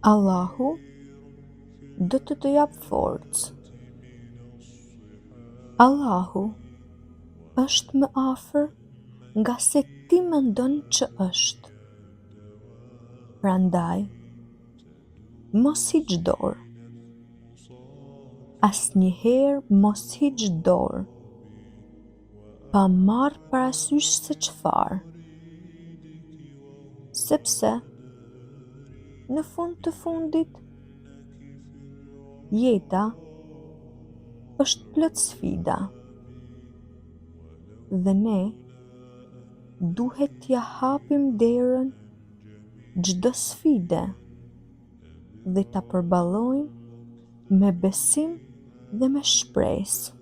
Allahu do të jap forcë. Allahu është më afër nga se ti mendon që është. Prandaj, mos hiq dorë. Asnjëherë mos hiq dorë pa marrë parasysh se çfarë. Sepse në fund të fundit jeta është plot sfida dhe ne duhet t'ja hapim derën çdo sfide dhe ta përballojmë me besim dhe me shpresë.